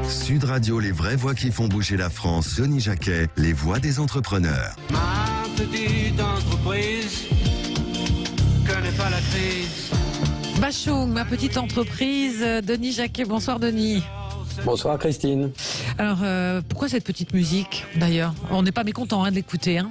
Sud Radio, les vraies voix qui font bouger la France. Denis Jacquet, les voix des entrepreneurs. Ma petite entreprise connaît pas la crise. Bachung, ma petite entreprise. Denis Jacquet, bonsoir Denis. Bonsoir Christine. Alors, pourquoi cette petite musique d'ailleurs? On n'est pas mécontent de l'écouter.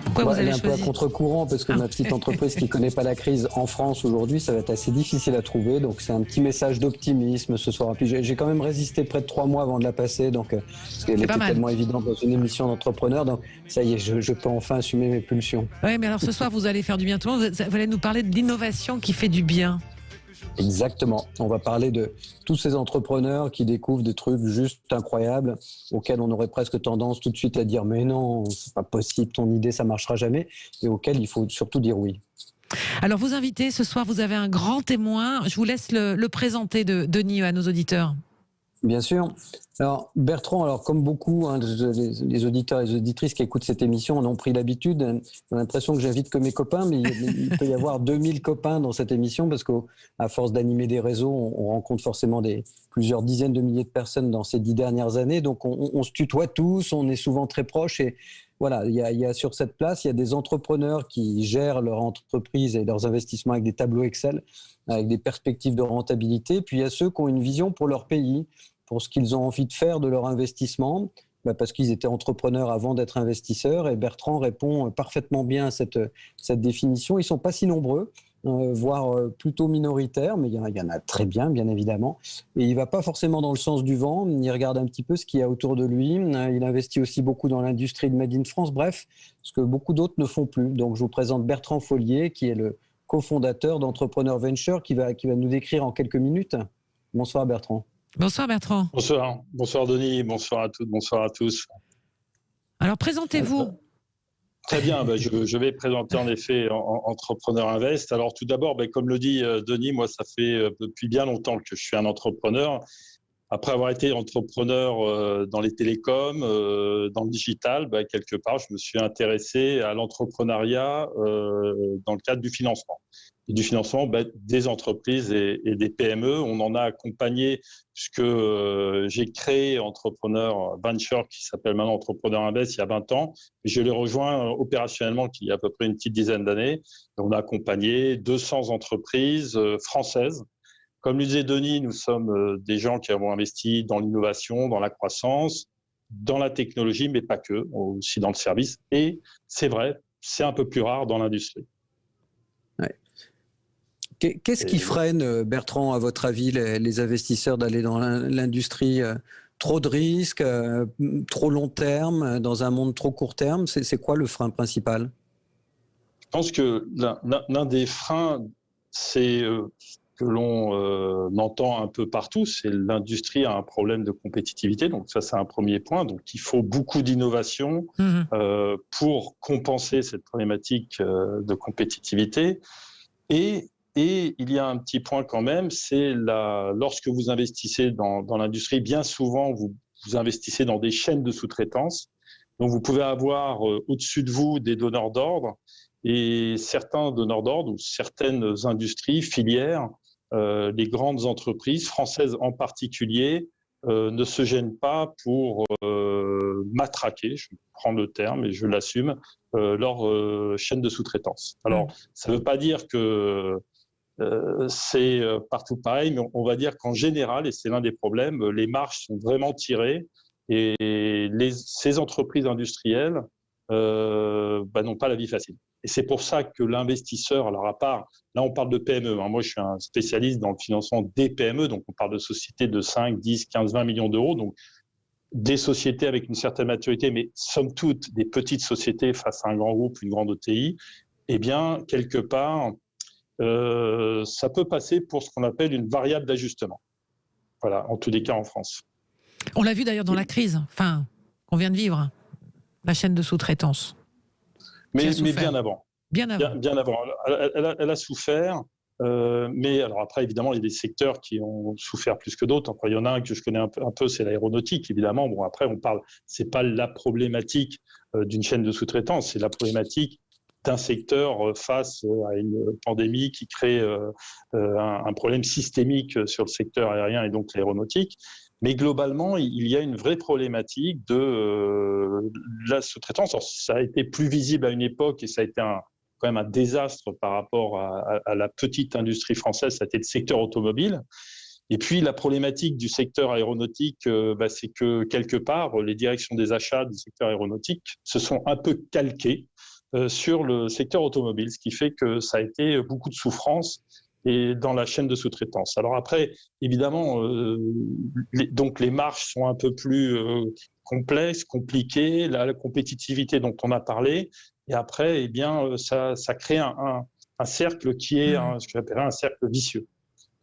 Pourquoi vous avez choisi? Elle est un peu à contre-courant parce que ma petite entreprise qui ne connaît pas la crise en France aujourd'hui, ça va être assez difficile à trouver. Donc c'est un petit message d'optimisme ce soir. Puis j'ai quand même résisté près de 3 mois avant de la passer, donc parce qu'elle était tellement évidente dans une émission d'entrepreneur. Donc ça y est, je peux enfin assumer mes pulsions. Oui, mais alors ce soir vous allez faire du bien tout le monde. Vous allez nous parler de l'innovation qui fait du bien. Exactement. On va parler de tous ces entrepreneurs qui découvrent des trucs juste incroyables auxquels on aurait presque tendance tout de suite à dire mais non, c'est pas possible, ton idée ça marchera jamais, et auxquels il faut surtout dire oui. Alors vous invitez ce soir, vous avez un grand témoin. Je vous laisse le présenter Denis à nos auditeurs. Bien sûr. Alors Bertrand, comme beaucoup les auditeurs et les auditrices qui écoutent cette émission en ont pris l'habitude, j'ai l'impression que j'invite que mes copains, mais il peut y avoir 2000 copains dans cette émission parce qu'à force d'animer des réseaux, on rencontre forcément plusieurs dizaines de milliers de personnes dans ces 10 dernières années, donc on se tutoie tous, on est souvent très proches et voilà, il y a sur cette place, il y a des entrepreneurs qui gèrent leur entreprise et leurs investissements avec des tableaux Excel, avec des perspectives de rentabilité. Puis il y a ceux qui ont une vision pour leur pays, pour ce qu'ils ont envie de faire de leur investissement, parce qu'ils étaient entrepreneurs avant d'être investisseurs. Et Bertrand répond parfaitement bien à cette définition. Ils ne sont pas si nombreux, voire plutôt minoritaires, mais il y en a très bien évidemment. Et il ne va pas forcément dans le sens du vent, il regarde un petit peu ce qu'il y a autour de lui. Il investit aussi beaucoup dans l'industrie de Made in France, bref, ce que beaucoup d'autres ne font plus. Donc je vous présente Bertrand Follier, qui est le cofondateur d'Entrepreneur Venture, qui va nous décrire en quelques minutes. Bonsoir Bertrand. Bonsoir Bertrand. Bonsoir Denis, bonsoir à toutes, bonsoir à tous. Alors présentez-vous. Très bien, je vais présenter en effet Entrepreneur Invest. Alors tout d'abord, comme le dit Denis, moi ça fait depuis bien longtemps que je suis un entrepreneur. Après avoir été entrepreneur dans les télécoms, dans le digital, quelque part, je me suis intéressé à l'entrepreneuriat dans le cadre du financement. Et du financement des entreprises et des PME. On en a accompagné puisque j'ai créé Entrepreneur Venture, qui s'appelle maintenant Entrepreneur Invest, il y a 20 ans. Et je l'ai rejoint opérationnellement il y a à peu près une petite dizaine d'années. On a accompagné 200 entreprises françaises. Comme le disait Denis, nous sommes des gens qui avons investi dans l'innovation, dans la croissance, dans la technologie, mais pas que, aussi dans le service. Et c'est vrai, c'est un peu plus rare dans l'industrie. Ouais. Qu'est-ce qui freine, Bertrand, à votre avis, les investisseurs d'aller dans l'industrie? Trop de risques, trop long terme, dans un monde trop court terme? C'est quoi le frein principal? Je pense que l'un des freins, c'est que l'on entend un peu partout, c'est l'industrie a un problème de compétitivité. Donc ça, c'est un premier point. Donc il faut beaucoup d'innovation pour compenser cette problématique de compétitivité. Et il y a un petit point quand même, c'est lorsque vous investissez dans l'industrie, bien souvent, vous investissez dans des chaînes de sous-traitance. Donc, vous pouvez avoir au-dessus de vous des donneurs d'ordre, et certains donneurs d'ordre ou certaines industries, filières, les grandes entreprises, françaises en particulier, ne se gênent pas pour matraquer, je prends le terme et je l'assume, leur chaîne de sous-traitance. Alors, ça ne veut pas dire que c'est partout pareil, mais on va dire qu'en général, et c'est l'un des problèmes, les marges sont vraiment tirées et ces entreprises industrielles n'ont pas la vie facile. Et c'est pour ça que l'investisseur, alors à part, là on parle de PME, moi je suis un spécialiste dans le financement des PME, donc on parle de sociétés de 5, 10, 15, 20 millions d'euros, donc des sociétés avec une certaine maturité, mais somme toute des petites sociétés face à un grand groupe, une grande ETI, eh bien quelque part, ça peut passer pour ce qu'on appelle une variable d'ajustement. Voilà, en tous les cas en France. On l'a vu d'ailleurs dans la crise, qu'on vient de vivre, la chaîne de sous-traitance. Mais bien avant. Bien avant. Bien avant. Elle a souffert, mais alors après, évidemment, il y a des secteurs qui ont souffert plus que d'autres. Après, il y en a un que je connais un peu, c'est l'aéronautique, évidemment. Bon, après, c'est pas la problématique d'une chaîne de sous-traitance, c'est la problématique d'un secteur face à une pandémie qui crée un problème systémique sur le secteur aérien et donc l'aéronautique. Mais globalement, il y a une vraie problématique de la sous-traitance. Alors, ça a été plus visible à une époque et ça a été quand même un désastre par rapport à la petite industrie française, ça a été le secteur automobile. Et puis, la problématique du secteur aéronautique, c'est que quelque part, les directions des achats du secteur aéronautique se sont un peu calquées sur le secteur automobile, ce qui fait que ça a été beaucoup de souffrance et dans la chaîne de sous-traitance. Alors après, évidemment, donc les marges sont un peu plus complexes, compliquées, la compétitivité dont on a parlé, et après, eh bien, ça crée un cercle qui est ce que j'appellerais un cercle vicieux.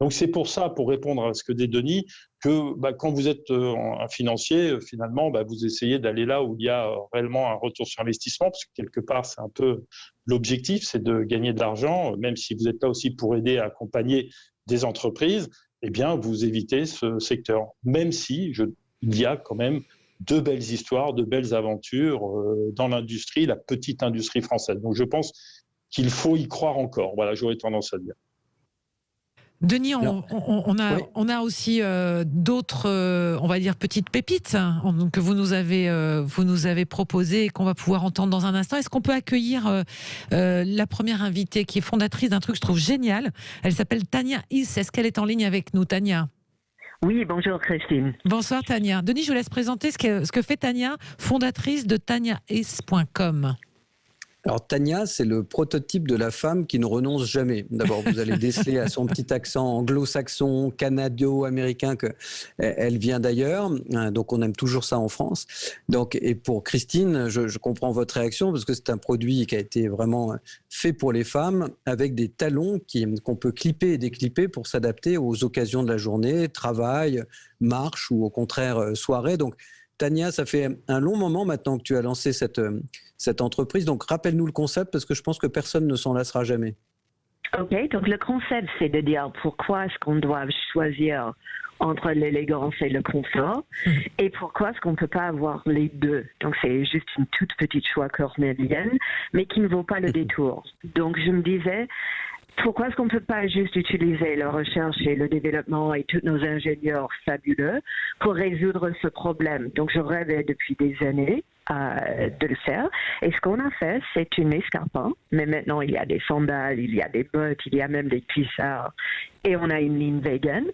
Donc c'est pour ça, pour répondre à ce que dit Denis, que quand vous êtes un financier, finalement, vous essayez d'aller là où il y a réellement un retour sur investissement, parce que quelque part, c'est un peu l'objectif, c'est de gagner de l'argent, même si vous êtes là aussi pour aider à accompagner des entreprises, eh bien, vous évitez ce secteur. Même si il y a quand même de belles histoires, de belles aventures dans l'industrie, la petite industrie française. Donc je pense qu'il faut y croire encore. Voilà, j'aurais tendance à dire. Denis, on a aussi d'autres, on va dire, petites pépites que vous nous avez proposées et qu'on va pouvoir entendre dans un instant. Est-ce qu'on peut accueillir la première invitée qui est fondatrice d'un truc que je trouve génial? Elle s'appelle Tania Is. Est-ce qu'elle est en ligne avec nous, Tania? Oui, bonjour Christine. Bonsoir Tania. Denis, je vous laisse présenter ce que fait Tania, fondatrice de taniais.com. Alors Tania, c'est le prototype de la femme qui ne renonce jamais. D'abord, vous allez déceler à son petit accent anglo-saxon, canado-américain qu'elle vient d'ailleurs. Donc on aime toujours ça en France. Donc, et pour Christine, je comprends votre réaction parce que c'est un produit qui a été vraiment fait pour les femmes avec des talons qu'on peut clipper et déclipper pour s'adapter aux occasions de la journée, travail, marche ou au contraire soirée. Donc Tania, ça fait un long moment maintenant que tu as lancé cette entreprise. Donc, rappelle-nous le concept parce que je pense que personne ne s'en lassera jamais. OK, donc le concept, c'est de dire pourquoi est-ce qu'on doit choisir entre l'élégance et le confort et pourquoi est-ce qu'on ne peut pas avoir les deux. Donc, c'est juste une toute petite choix cornélienne, mais qui ne vaut pas le détour. Donc, je me disais, pourquoi est-ce qu'on ne peut pas juste utiliser la recherche et le développement et tous nos ingénieurs fabuleux pour résoudre ce problème? Donc, je rêvais depuis des années de le faire. Et ce qu'on a fait, c'est une escarpin. Mais maintenant, il y a des sandales, il y a des bottes, il y a même des cuissards. Et on a une ligne vegan.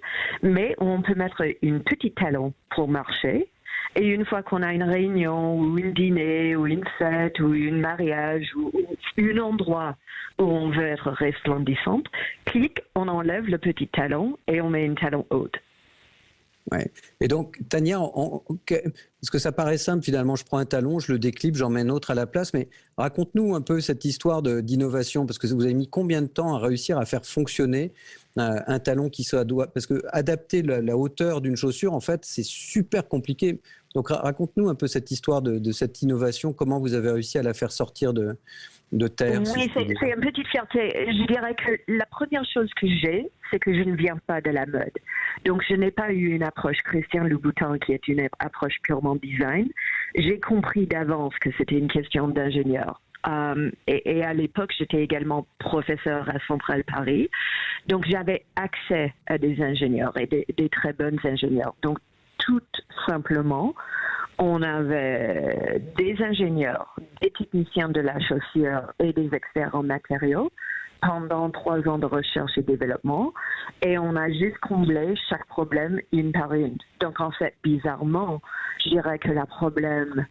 Mais on peut mettre une petite talon pour marcher. Et une fois qu'on a une réunion ou une dîner ou une fête ou un mariage ou un endroit où on veut être resplendissante, clic, on enlève le petit talon et on met une talon haute. Ouais. Et donc, Tania, parce que ça paraît simple finalement, je prends un talon, je le déclipe, j'en mets un autre à la place, mais raconte-nous un peu cette histoire d'innovation, parce que vous avez mis combien de temps à réussir à faire fonctionner un talon qui soit parce que adapter la hauteur d'une chaussure, en fait, c'est super compliqué. Donc, raconte-nous un peu cette histoire de cette innovation, comment vous avez réussi à la faire sortir de terre. Oui, c'est une petite fierté. Je dirais que la première chose que j'ai, c'est que je ne viens pas de la mode. Donc, je n'ai pas eu une approche Christian Louboutin qui est une approche purement design. J'ai compris d'avance que c'était une question d'ingénieur. Et à l'époque, j'étais également professeur à Centrale Paris. Donc, j'avais accès à des ingénieurs et des très bons ingénieurs. Donc, tout simplement, on avait des ingénieurs, des techniciens de la chaussure et des experts en matériaux pendant 3 ans de recherche et développement. Et on a juste comblé chaque problème une par une. Donc, en fait, bizarrement, je dirais que le problème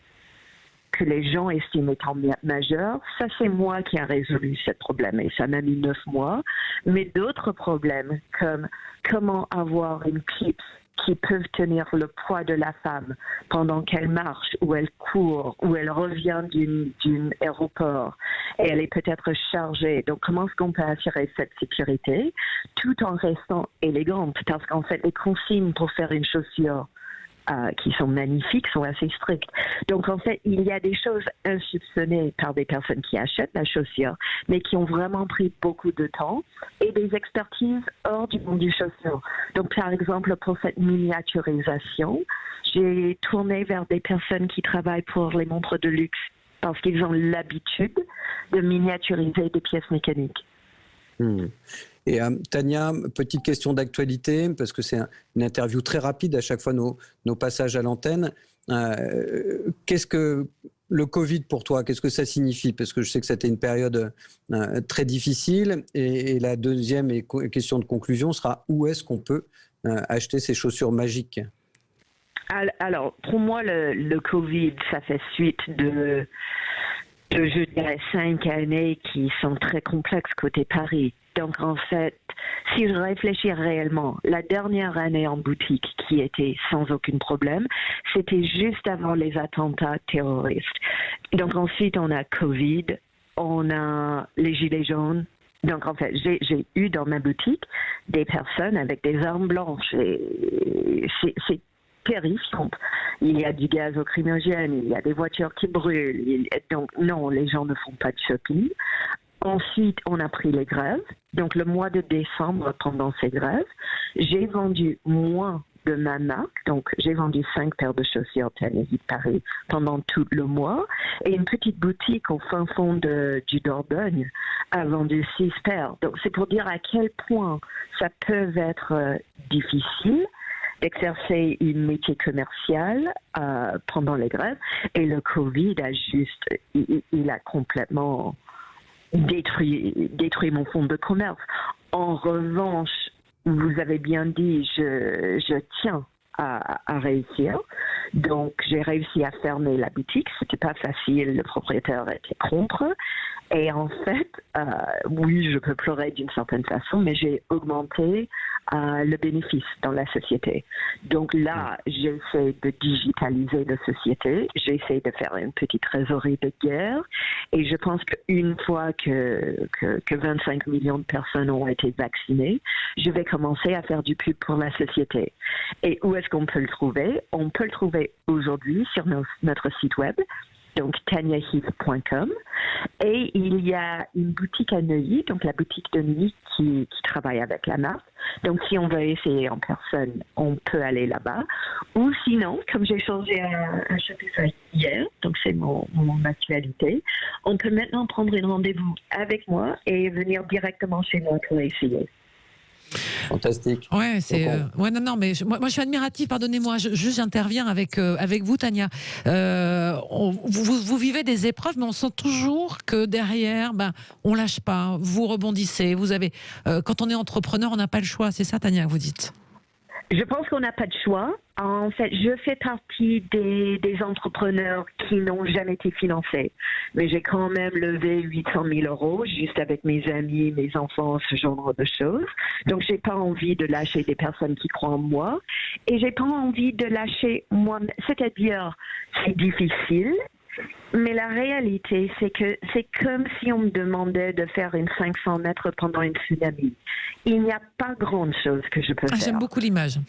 que les gens estiment étant majeur, ça c'est moi qui ai résolu ce problème et ça m'a mis 9 mois. Mais d'autres problèmes comme comment avoir une clip qui peuvent tenir le poids de la femme pendant qu'elle marche ou elle court ou elle revient d'un aéroport et elle est peut-être chargée. Donc, comment est-ce qu'on peut assurer cette sécurité tout en restant élégante? Parce qu'en fait, les consignes pour faire une chaussure qui sont magnifiques, sont assez strictes. Donc, en fait, il y a des choses insoupçonnées par des personnes qui achètent la chaussure, mais qui ont vraiment pris beaucoup de temps et des expertises hors du monde du chaussure. Donc, par exemple, pour cette miniaturisation, j'ai tourné vers des personnes qui travaillent pour les montres de luxe parce qu'ils ont l'habitude de miniaturiser des pièces mécaniques. Et Tania, petite question d'actualité, parce que c'est une interview très rapide à chaque fois nos passages à l'antenne. Qu'est-ce que le Covid pour toi, qu'est-ce que ça signifie? Parce que je sais que c'était une période très difficile. Et la deuxième question de conclusion sera où est-ce qu'on peut acheter ces chaussures magiques? Alors, pour moi, le Covid, ça fait suite de, je dirais, 5 années qui sont très complexes côté Paris. Donc, en fait, si je réfléchis réellement, la dernière année en boutique qui était sans aucun problème, c'était juste avant les attentats terroristes. Donc, ensuite, on a Covid, on a les gilets jaunes. Donc, en fait, j'ai eu dans ma boutique des personnes avec des armes blanches. Et c'est terrifiant. Il y a du gaz lacrymogène, il y a des voitures qui brûlent. Donc, non, les gens ne font pas de shopping. Ensuite, on a pris les grèves. Donc, le mois de décembre, pendant ces grèves, j'ai vendu moins de ma marque. Donc, j'ai vendu 5 paires de chaussures Tennessee Paris pendant tout le mois. Et une petite boutique au fin fond du Dordogne a vendu 6 paires. Donc, c'est pour dire à quel point ça peut être difficile d'exercer une métier commercial pendant les grèves. Et le Covid a juste, il a complètement détruit mon fonds de commerce. En revanche, vous avez bien dit, je tiens à réussir. Donc, j'ai réussi à fermer la boutique. C'était pas facile, le propriétaire était contre. Et en fait, oui, je peux pleurer d'une certaine façon, mais j'ai augmenté le bénéfice dans la société. Donc là, j'essaie de digitaliser la société, j'essaie de faire une petite trésorerie de guerre, et je pense qu'une fois que 25 millions de personnes ont été vaccinées, je vais commencer à faire du pub pour la société. Et où est-ce qu'on peut le trouver? On peut le trouver aujourd'hui sur notre site web, donc taniaheath.com, et il y a une boutique à Neuilly, donc la boutique de Neuilly qui travaille avec la marque. Donc si on veut essayer en personne, on peut aller là-bas. Ou sinon, comme j'ai changé un Shopify hier, donc c'est mon actualité, on peut maintenant prendre un rendez-vous avec moi et venir directement chez moi pour essayer. Fantastique. Ouais, c'est non, mais moi je suis admirative. Pardonnez-moi, j'interviens avec vous, Tania. Vous vivez des épreuves, mais on sent toujours que derrière, on lâche pas. Vous rebondissez. Vous avez, quand on est entrepreneur, on n'a pas le choix. C'est ça, Tania, que vous dites? Je pense qu'on n'a pas de choix. En fait, je fais partie des entrepreneurs qui n'ont jamais été financés. Mais j'ai quand même levé 800 000 € juste avec mes amis, mes enfants, ce genre de choses. Donc, j'ai pas envie de lâcher des personnes qui croient en moi. Et j'ai pas envie de lâcher moi. C'est-à-dire, c'est difficile. Mais la réalité, c'est que c'est comme si on me demandait de faire une 500 mètres pendant une tsunami. Il n'y a pas grand-chose que je peux faire. J'aime beaucoup l'image.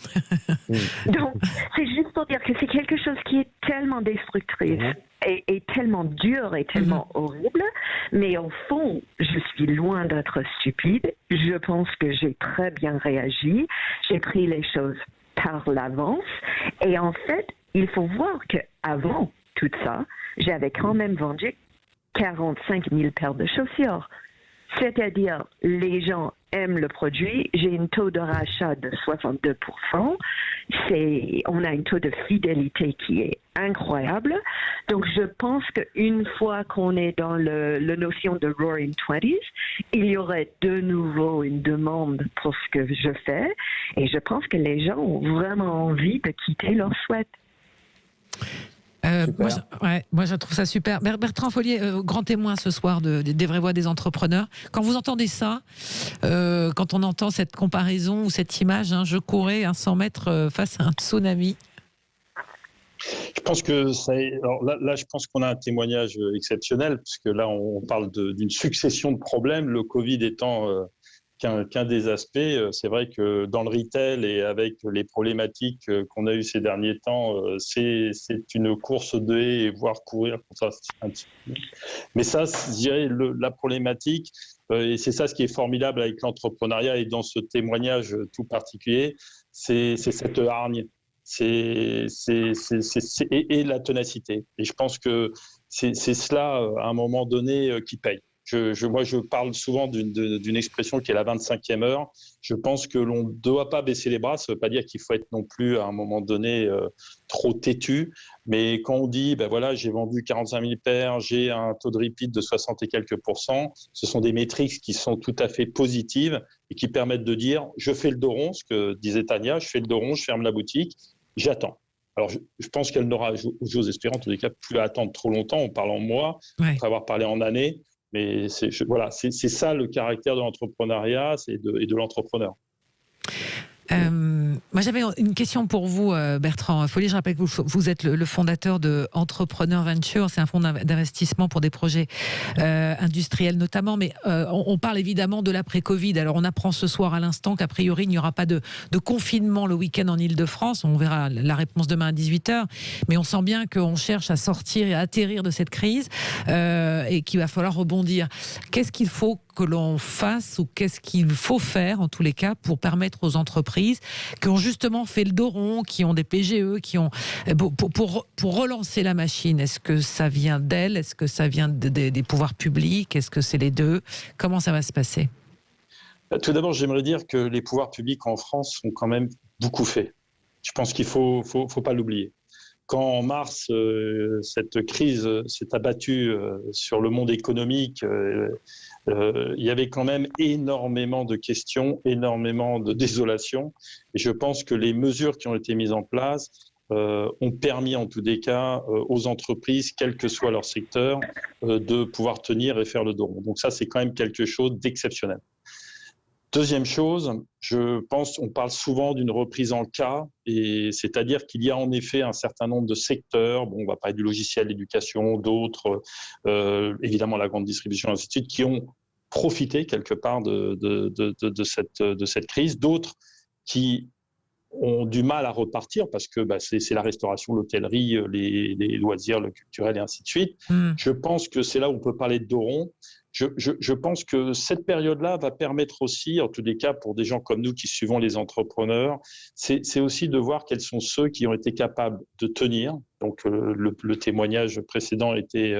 Donc, c'est juste pour dire que c'est quelque chose qui est tellement destructrice et tellement dur et tellement horrible. Mais au fond, je suis loin d'être stupide. Je pense que j'ai très bien réagi. J'ai pris les choses par l'avance. Et en fait, il faut voir qu'avant tout ça, j'avais quand même vendu 45 000 paires de chaussures. C'est-à-dire, les gens aiment le produit. J'ai un taux de rachat de 62%. On a un taux de fidélité qui est incroyable. Donc, je pense qu'une fois qu'on est dans la notion de Roaring Twenties, il y aurait de nouveau une demande pour ce que je fais. Et je pense que les gens ont vraiment envie de quitter leur sweat. Moi, je trouve ça super. Bertrand Follier, grand témoin ce soir des vraies voix des entrepreneurs. Quand vous entendez ça, quand on entend cette comparaison ou cette image, je courais 100 mètres face à un tsunami. Je pense que alors là, je pense qu'on a un témoignage exceptionnel, puisque là, on parle d'une succession de problèmes, le Covid étant qu'un des aspects. C'est vrai que dans le retail et avec les problématiques qu'on a eues ces derniers temps, c'est une course de haie et voire courir pour ça. Mais ça, je dirais, la problématique, et c'est ça ce qui est formidable avec l'entrepreneuriat et dans ce témoignage tout particulier, c'est cette hargne. Et la ténacité. Et je pense que c'est cela, à un moment donné, qui paye. Moi, je parle souvent d'une expression qui est la 25e heure. Je pense que l'on ne doit pas baisser les bras. Ça ne veut pas dire qu'il faut être non plus, à un moment donné, trop têtu. Mais quand on dit, ben voilà, j'ai vendu 45 000 paires, j'ai un taux de repeat de 60 et quelques %, ce sont des métriques qui sont tout à fait positives et qui permettent de dire, je fais le dos rond, ce que disait Tania, je fais le dos rond, je ferme la boutique, j'attends. Alors, je pense qu'elle n'aura, j'ose espérer, en tous les cas, plus à attendre trop longtemps. On parle en mois, après avoir parlé en années. Mais voilà, c'est ça le caractère de l'entrepreneuriat et de l'entrepreneur. Moi, j'avais une question pour vous, Bertrand Follier. Je rappelle que vous êtes le fondateur de Entrepreneur Venture. C'est un fonds d'investissement pour des projets industriels notamment. Mais on parle évidemment de l'après-Covid. Alors, on apprend ce soir à l'instant qu'a priori, il n'y aura pas de confinement le week-end en Ile-de-France. On verra la réponse demain à 18h. Mais on sent bien qu'on cherche à sortir et à atterrir de cette crise et qu'il va falloir rebondir. Qu'est-ce qu'il faut que l'on fasse ou qu'est-ce qu'il faut faire en tous les cas pour permettre aux entreprises qui ont justement fait le dos rond, qui ont des PGE, qui ont pour relancer la machine? Est-ce que ça vient d'elles? Est-ce que ça vient des pouvoirs publics? Est-ce que c'est les deux? Comment ça va se passer? Tout d'abord, j'aimerais dire que les pouvoirs publics en France ont quand même beaucoup fait. Je pense qu'il faut pas l'oublier. Quand en mars, cette crise s'est abattue sur le monde économique, il y avait quand même énormément de questions, énormément de désolation. Et je pense que les mesures qui ont été mises en place ont permis, en tous les cas, aux entreprises, quel que soit leur secteur, de pouvoir tenir et faire le dos rond. Donc ça, c'est quand même quelque chose d'exceptionnel. Deuxième chose, je pense, on parle souvent d'une reprise en cas, et c'est-à-dire qu'il y a en effet un certain nombre de secteurs, bon, on va parler du logiciel, l'éducation, d'autres, évidemment la grande distribution, ainsi de suite, qui ont profité quelque part de cette crise, d'autres qui ont du mal à repartir parce que c'est la restauration, l'hôtellerie, les loisirs, le culturel et ainsi de suite. Je pense que c'est là où on peut parler de dos rond. Je pense que cette période-là va permettre aussi, en tous les cas pour des gens comme nous qui suivons les entrepreneurs, c'est aussi de voir quels sont ceux qui ont été capables de tenir. Donc le témoignage précédent était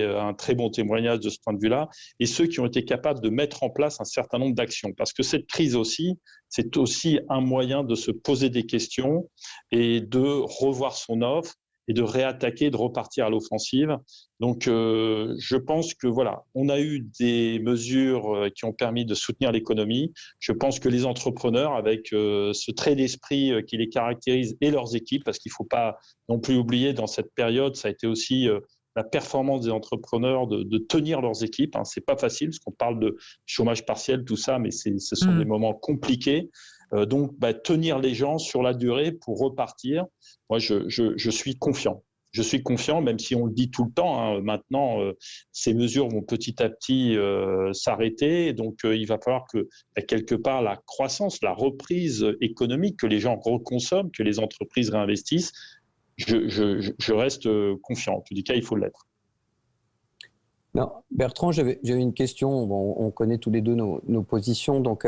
un très bon témoignage de ce point de vue-là, et ceux qui ont été capables de mettre en place un certain nombre d'actions. Parce que cette crise aussi, c'est aussi un moyen de se poser des questions et de revoir son offre et de réattaquer, de repartir à l'offensive. Donc, je pense que voilà, on a eu des mesures qui ont permis de soutenir l'économie. Je pense que les entrepreneurs, avec ce trait d'esprit qui les caractérise et leurs équipes, parce qu'il ne faut pas non plus oublier dans cette période, ça a été aussi la performance des entrepreneurs de tenir leurs équipes. C'est pas facile, parce qu'on parle de chômage partiel, tout ça, mais ce sont des moments compliqués. Donc, tenir les gens sur la durée pour repartir, moi, je suis confiant. Je suis confiant, même si on le dit tout le temps. Maintenant, ces mesures vont petit à petit s'arrêter. Donc, il va falloir que, quelque part, la croissance, la reprise économique, que les gens reconsomment, que les entreprises réinvestissent, je reste confiant. En tout cas, il faut l'être. Non, Bertrand, j'avais une question. Bon, on connaît tous les deux nos positions. Donc,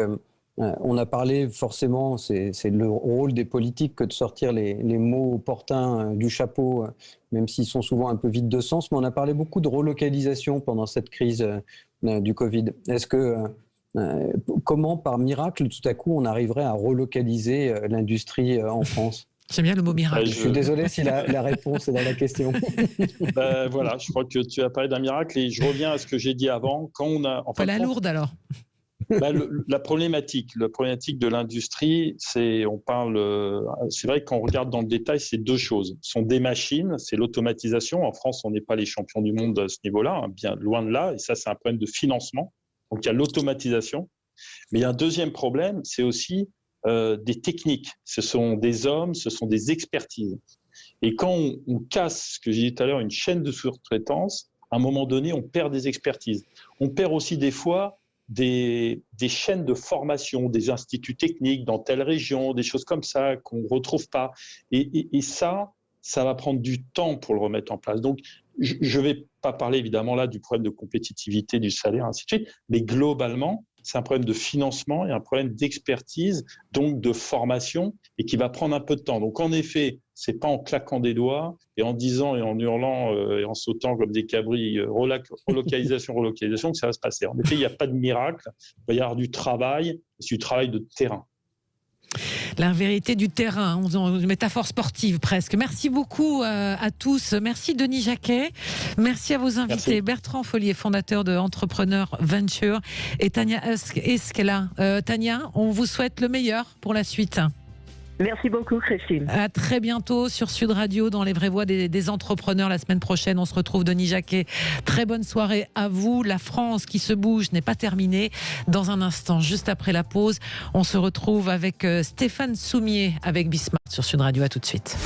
on a parlé forcément, c'est le rôle des politiques que de sortir les mots opportuns du chapeau, même s'ils sont souvent un peu vides de sens. Mais on a parlé beaucoup de relocalisation pendant cette crise du Covid. Est-ce que, comment, par miracle, tout à coup, on arriverait à relocaliser l'industrie en France ? J'aime bien le mot miracle. Je suis désolé si la réponse est dans la question. Voilà, je crois que tu as parlé d'un miracle et je reviens à ce que j'ai dit avant. Quand on a, enfin, la lourde alors. La problématique de l'industrie, c'est vrai qu'on regarde dans le détail, c'est deux choses. Ce sont des machines, c'est l'automatisation. En France, on n'est pas les champions du monde à ce niveau-là, bien loin de là. Et ça, c'est un problème de financement. Donc, il y a l'automatisation. Mais il y a un deuxième problème, c'est aussi des techniques. Ce sont des hommes, ce sont des expertises. Et quand on casse, ce que j'ai dit tout à l'heure, une chaîne de sous-traitance, à un moment donné, on perd des expertises. On perd aussi des fois des chaînes de formation, des instituts techniques dans telle région, des choses comme ça qu'on ne retrouve pas. Et ça va prendre du temps pour le remettre en place. Donc, je ne vais pas parler évidemment là du problème de compétitivité, du salaire, ainsi de suite, mais globalement, c'est un problème de financement et un problème d'expertise, donc de formation, et qui va prendre un peu de temps. Donc, en effet, c'est pas en claquant des doigts et en disant et en hurlant et en sautant comme des cabris relocalisation que ça va se passer. En effet, il n'y a pas de miracle. Il va y avoir du travail, c'est du travail de terrain. La vérité du terrain, une métaphore sportive presque. Merci beaucoup à tous. Merci Denis Jacquet. Merci à vos invités. Merci. Bertrand Follier, fondateur de Entrepreneur Venture, et Tania Eskela. Tania, on vous souhaite le meilleur pour la suite. Merci beaucoup, Christine. À très bientôt sur Sud Radio dans les vraies voix des entrepreneurs. La semaine prochaine, on se retrouve, Denis Jacquet. Très bonne soirée à vous. La France qui se bouge n'est pas terminée. Dans un instant, juste après la pause, on se retrouve avec Stéphane Soumier avec Bismarck sur Sud Radio. À tout de suite.